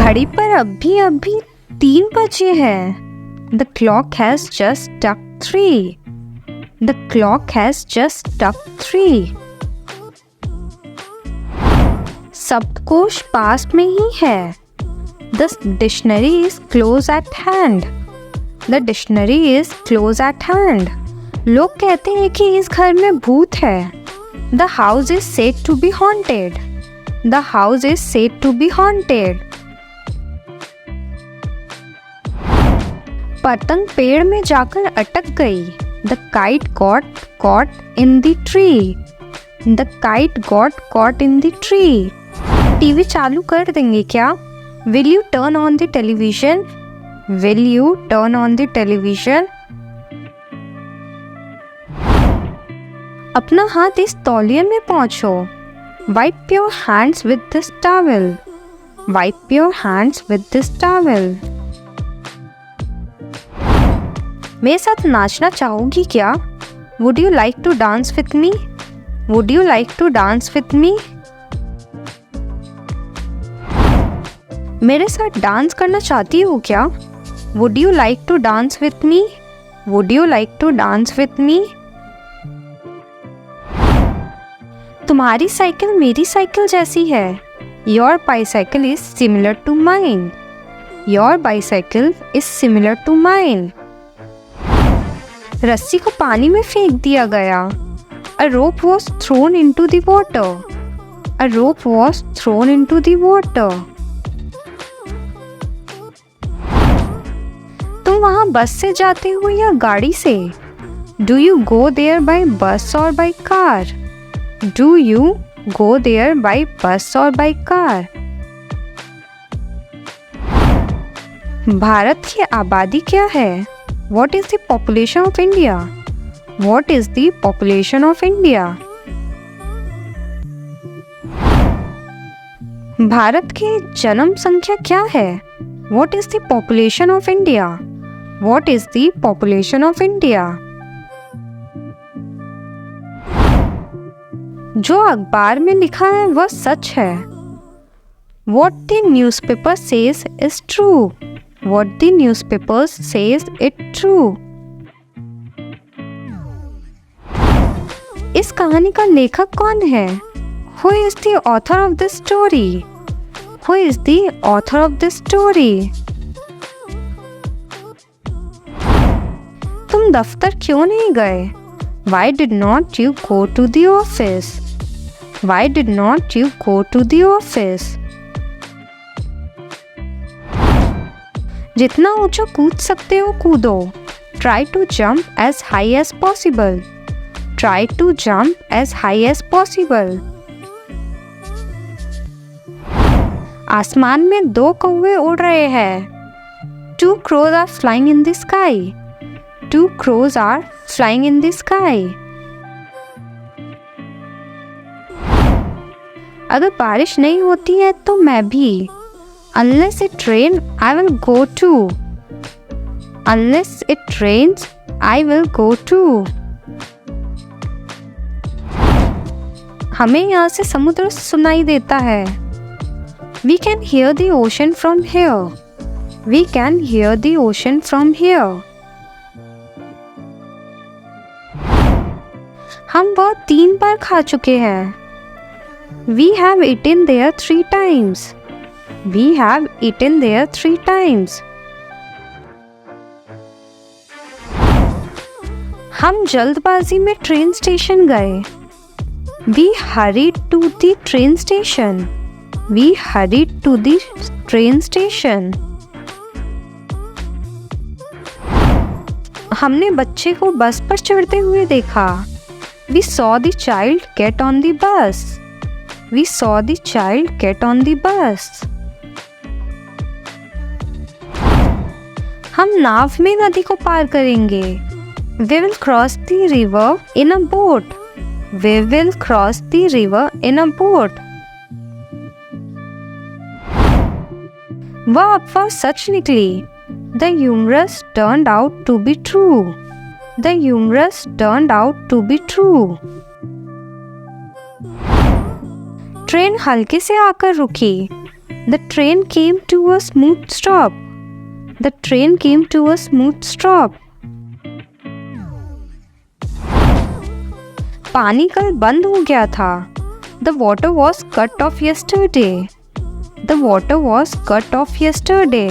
घड़ी पर अभी 3 बजे हैं। The clock has just struck 3. The clock has just struck 3. शब्दकोश पास में ही है। The dictionary is close at hand. The dictionary is close at hand. लोग कहते हैं कि इस घर में भूत है। The house is said to be haunted. The house is said to be haunted. पतंग पेड़ में जाकर अटक गई। The kite got caught in the tree. The kite got caught in the tree. TV चालू कर देंगे क्या? Will you turn on the television? Will you turn on the television? अपना हाथ इस तौलिए में पोंछो। Wipe your hands with this towel. Wipe your hands with this towel. मेरे साथ नाचना चाहोगी क्या? Would you like to dance with me? Would you like to dance with me? मेरे साथ डांस करना चाहती हो क्या? Would you like to dance with me? Would you like to dance with me? तुम्हारी साइकिल मेरी साइकिल जैसी है। Your bicycle is similar to mine. Your bicycle is similar to mine. रस्सी को पानी में फेंक दिया गया। A rope was thrown into the water. A rope was thrown into the water. तुम वहाँ बस से जाते हो या गाड़ी से? Do you go there by bus or by car? Do you go there by bus or by car? Bharat की आबादी क्या है? What is the population of India? What is the population of India? Bharat की जन्म संख्या क्या है? What is the population of India? What is the population of India? जो अखबार में लिखा है वह सच है। What the newspaper says is true. What the newspaper says it true. इस कहानी का लेखक कौन है? Who is the author of this story? Who is the author of this story? तुम दफ्तर क्यों नहीं गए? Why did not you go to the office? Why did not you go to the office? जितना ऊंचा कूद सकते हो कूदो। Try to jump as high as possible. Try to jump as high as possible. आसमान में 2 कौवे उड़ रहे हैं। 2 crows are flying in the sky. 2 crows are flying in the sky. अगर बारिश नहीं होती है तो मैं भी। Unless it rains, I will go too. Unless it rains, I will go too. हमें यहाँ से समुद्र सुनाई देता है। We can hear the ocean from here. We can hear the ocean from here. हम वह 3 बार खा चुके हैं। We have eaten there 3 times. We have eaten there 3 times. हम जल्दबाजी में ट्रेन स्टेशन गए। We hurried to the train station. We hurried to the train station. हमने बच्चे को बस पर चढ़ते हुए देखा। We saw the child get on the bus. We saw the child get on the bus. हम नाव में नदी को पार करेंगे। We will cross the river in a boat. We will cross the river in a boat. वह अफवाह सच निकली। The humorous turned out to be true. The humorous turned out to be true. Train हल्के से आकर रुकी। The train came to a smooth stop. The train came to a smooth stop. पानी कल बंद हो गया था. The water was cut off yesterday. The water was cut off yesterday.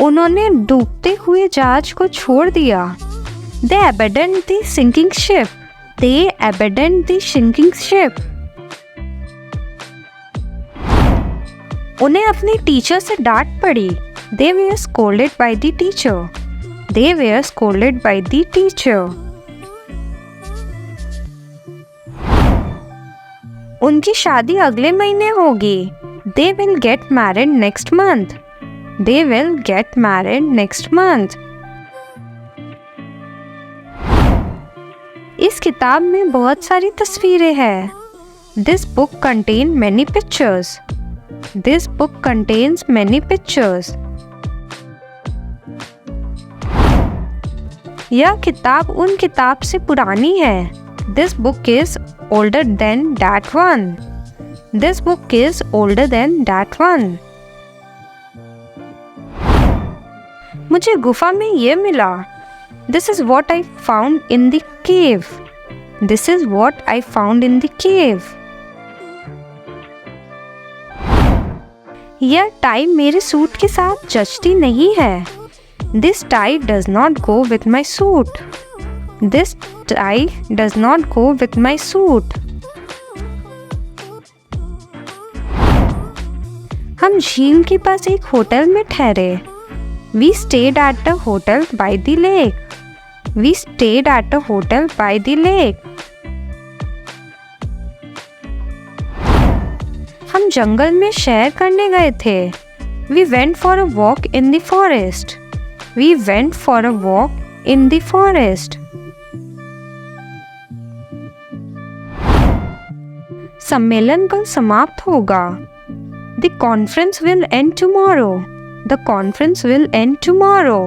उन्होंने डूबते हुए जहाज को छोड़ दिया. They abandoned the sinking ship. They abandoned the sinking ship. उन्हें अपनी टीचर से डांट पड़ी. They were scolded by the teacher. They were scolded by the teacher. उनकी शादी अगले महीने होगी. They will get married next month. They will get married next month. इस किताब में बहुत सारी तस्वीरें हैं. This book contains many pictures. This book contains many pictures. यह किताब उन किताब से पुरानी है. This book is older than that one. This book is older than that one. मुझे गुफा में ये मिला. This is what I found in the cave. This is what I found in the cave. यह टाई मेरे suit के साथ जचती नहीं है. This tie does not go with my suit. This tie does not go with my suit. हम झील के पास एक होटल में ठहरे. We stayed at a hotel by the lake. We stayed at a hotel by the lake. हम जंगल में सैर करने गए थे. We went for a walk in the forest. We went for a walk in the forest. सम्मेलन कल समाप्त होगा. The conference will end tomorrow. The conference will end tomorrow.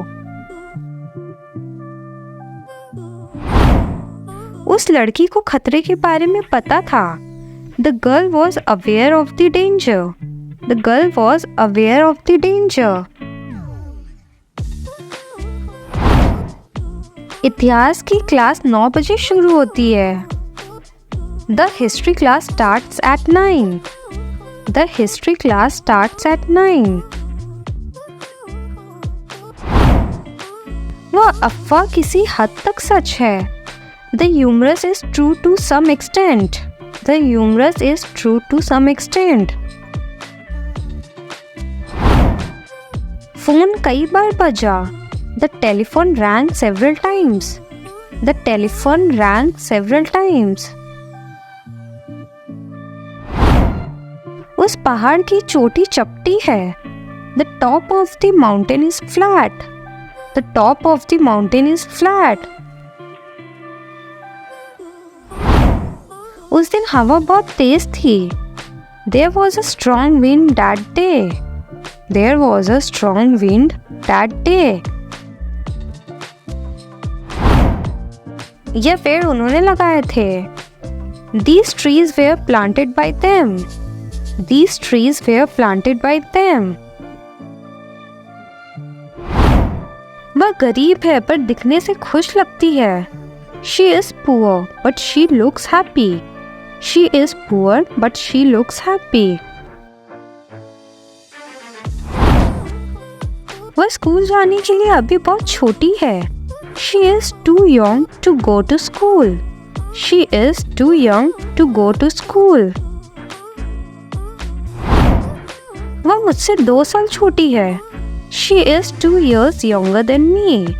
उस लड़की को खतरे के बारे में पता था. The girl was aware of the danger. The girl was aware of the danger. इतिहास की क्लास 9 बजे शुरू होती है. The history class starts at 9. The history class starts at 9. वह अफवाह किसी हद तक सच है. The humorous is true to some extent. The humorous is true to some extent. Phone कई बार बजा. The telephone rang several times. The telephone rang several times. उस पहाड़ की चोटी चपटी है. The top of the mountain is flat. The top of the mountain is flat. उस दिन हवा बहुत तेज थी. There was a strong wind that day. There was a strong wind that day. ये पेड़ उन्होंने लगाए थे. These trees were planted by them. These trees were planted by them. वह गरीब है पर दिखने से खुश लगती है. She is poor but she looks happy. She is poor but she looks happy. वह स्कूल जाने के लिए अभी बहुत छोटी है. She is too young to go to school. She is too young to go to school. वह मुझसे 2 साल छोटी है. She is 2 years younger than me.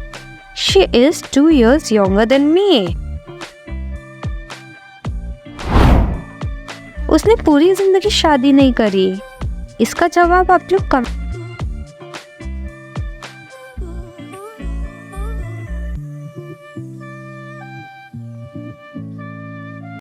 She is 2 years younger than me. उसने पूरी जिंदगी शादी नहीं करी. इसका जवाब आप लोग